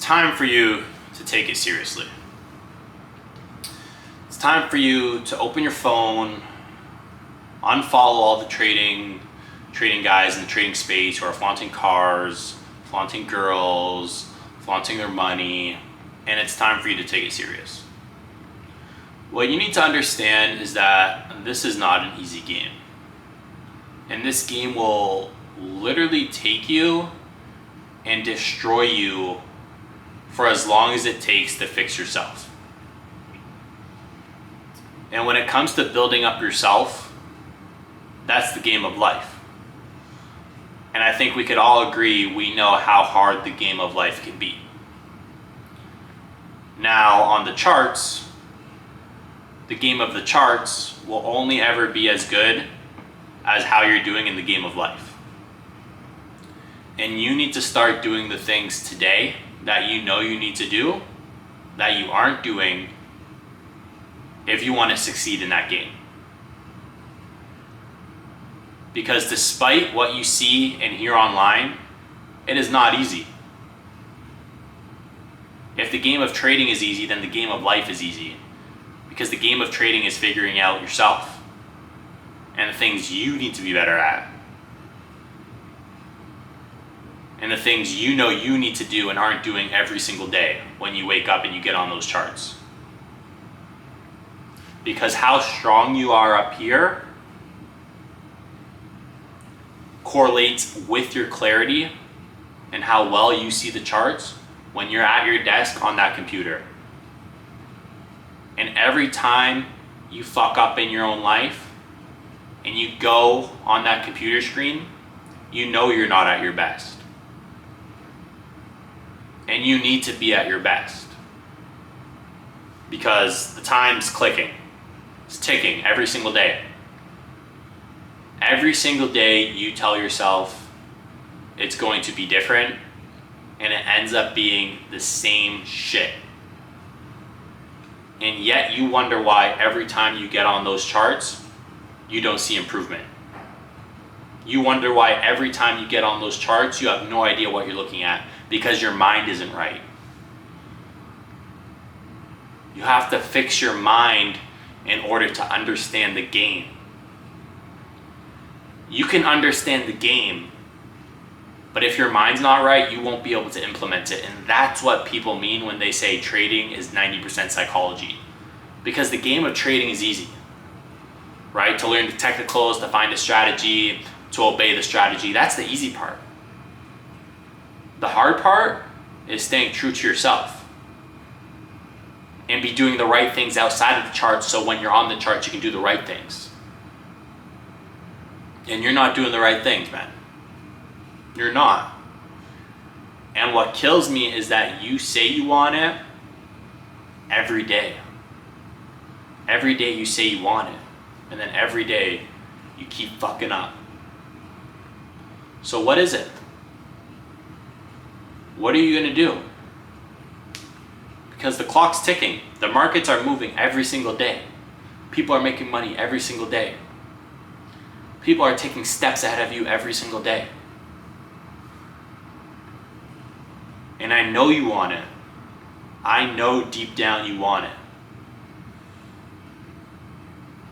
time for you to take it seriously. It's time for you to open your phone, unfollow all the trading guys in the trading space who are flaunting cars, flaunting girls, flaunting their money, and it's time for you to take it serious. What you need to understand is that this is not an easy game. And this game will literally take you and destroy you for as long as it takes to fix yourself. And when it comes to building up yourself, that's the game of life. And I think we could all agree we know how hard the game of life can be. Now, on the charts, the game of the charts will only ever be as good as how you're doing in the game of life. And you need to start doing the things today that you know you need to do, that you aren't doing, if you want to succeed in that game. Because despite what you see and hear online, it is not easy. If the game of trading is easy, then the game of life is easy. Because the game of trading is figuring out yourself and the things you need to be better at. And the things you know you need to do and aren't doing every single day when you wake up and you get on those charts. Because how strong you are up here correlates with your clarity and how well you see the charts when you're at your desk on that computer. And every time you fuck up in your own life and you go on that computer screen, you know you're not at your best. And you need to be at your best. Because the time's clicking. It's ticking every single day. Every single day you tell yourself it's going to be different, and it ends up being the same shit. And yet you wonder why every time you get on those charts, you don't see improvement. You wonder why every time you get on those charts, you have no idea what you're looking at, because your mind isn't right. You have to fix your mind in order to understand the game. You can understand the game, but if your mind's not right, you won't be able to implement it. And that's what people mean when they say trading is 90% psychology. Because the game of trading is easy, right? To learn the technicals, to find a strategy, to obey the strategy, that's the easy part. The hard part is staying true to yourself and be doing the right things outside of the charts, so when you're on the charts, you can do the right things. And you're not doing the right things, man. You're not. And what kills me is that you say you want it every day. Every day you say you want it, and then every day you keep fucking up. So what is it? What are you gonna do? Because the clock's ticking. The markets are moving every single day. People are making money every single day. People are taking steps ahead of you every single day. And I know you want it. I know deep down you want it.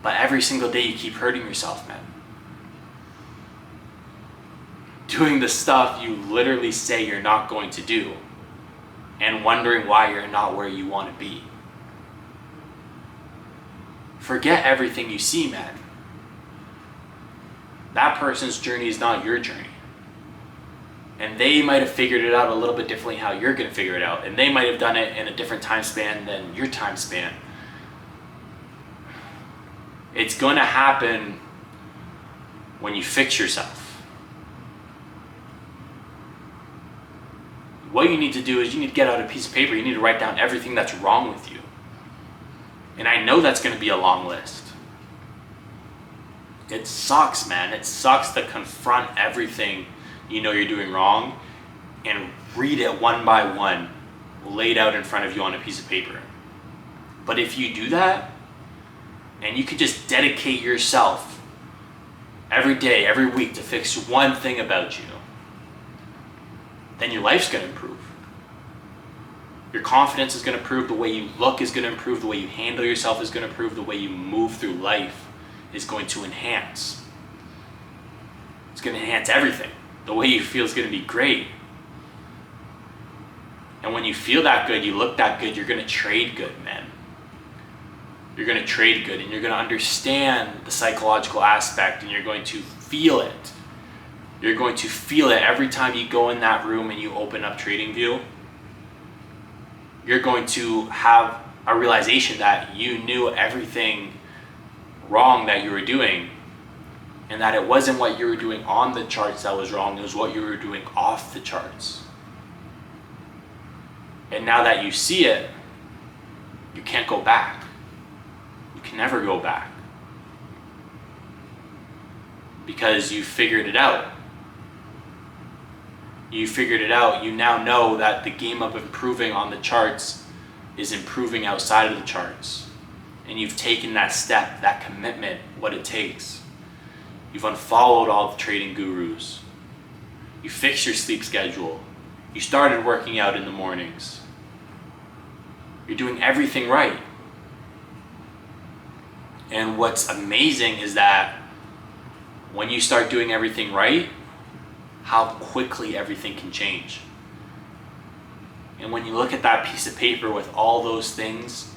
But every single day you keep hurting yourself, man. Doing the stuff you literally say you're not going to do, and wondering why you're not where you want to be. Forget everything you see, man. That person's journey is not your journey. And they might have figured it out a little bit differently how you're going to figure it out. And they might have done it in a different time span than your time span. It's going to happen when you fix yourself. What you need to do is you need to get out a piece of paper. You need to write down everything that's wrong with you. And I know that's going to be a long list. It sucks, man. It sucks to confront everything you know you're doing wrong and read it one by one, laid out in front of you on a piece of paper. But if you do that, and you could just dedicate yourself every day, every week to fix one thing about you, then your life's going to improve. Your confidence is going to improve, the way you look is going to improve, the way you handle yourself is going to improve, the way you move through life is going to enhance. It's going to enhance everything. The way you feel is going to be great. And when you feel that good, you look that good, you're going to trade good, man. You're going to trade good, and you're going to understand the psychological aspect, and you're going to feel it. You're going to feel it every time you go in that room and you open up TradingView. You're going to have a realization that you knew everything wrong that you were doing, and that it wasn't what you were doing on the charts that was wrong, it was what you were doing off the charts. And now that you see it, you can't go back. You can never go back. Because you figured it out. You figured it out. You now know that the game of improving on the charts is improving outside of the charts. And you've taken that step, that commitment, what it takes. You've unfollowed all the trading gurus. You fixed your sleep schedule. You started working out in the mornings. You're doing everything right. And what's amazing is that when you start doing everything right, how quickly everything can change. And when you look at that piece of paper with all those things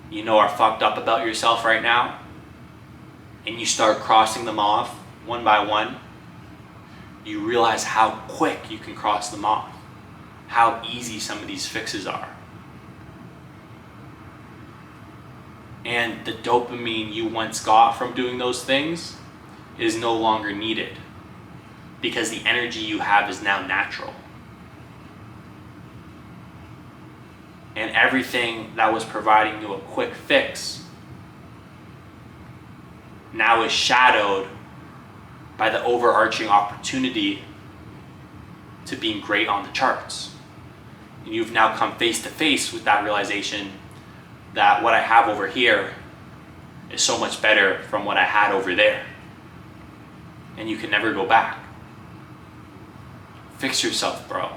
you know are fucked up about yourself right now, and you start crossing them off one by one, you realize how quick you can cross them off, how easy some of these fixes are. And the dopamine you once got from doing those things is no longer needed, because the energy you have is now natural. And everything that was providing you a quick fix now is shadowed by the overarching opportunity to being great on the charts. And you've now come face to face with that realization that what I have over here is so much better from what I had over there. And you can never go back. Fix yourself, bro.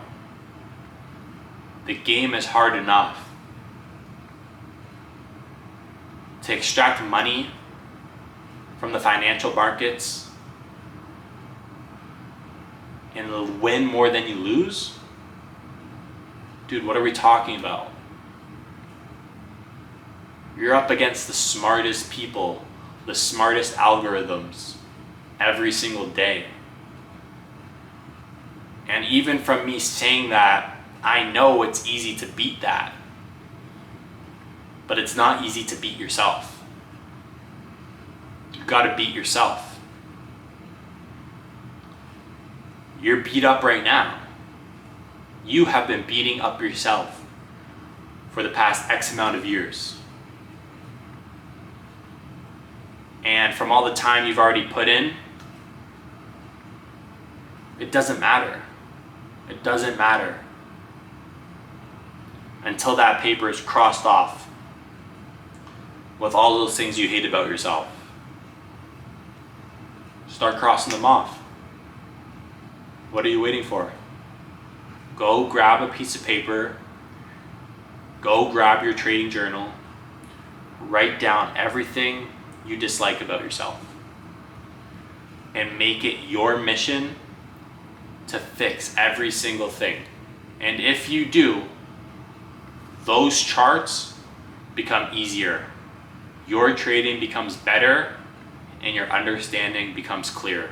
The game is hard enough. To extract money from the financial markets and win more than you lose? Dude, what are we talking about? You're up against the smartest people, the smartest algorithms every single day. And even from me saying that, I know it's easy to beat that. But it's not easy to beat yourself. You've got to beat yourself. You're beat up right now. You have been beating up yourself for the past X amount of years. And from all the time you've already put in, it doesn't matter. It doesn't matter. Until that paper is crossed off with all those things you hate about yourself. Start crossing them off. What are you waiting for? Go grab a piece of paper. Go grab your trading journal. Write down everything you dislike about yourself. And make it your mission to fix every single thing. And if you do, those charts become easier. Your trading becomes better, and your understanding becomes clearer.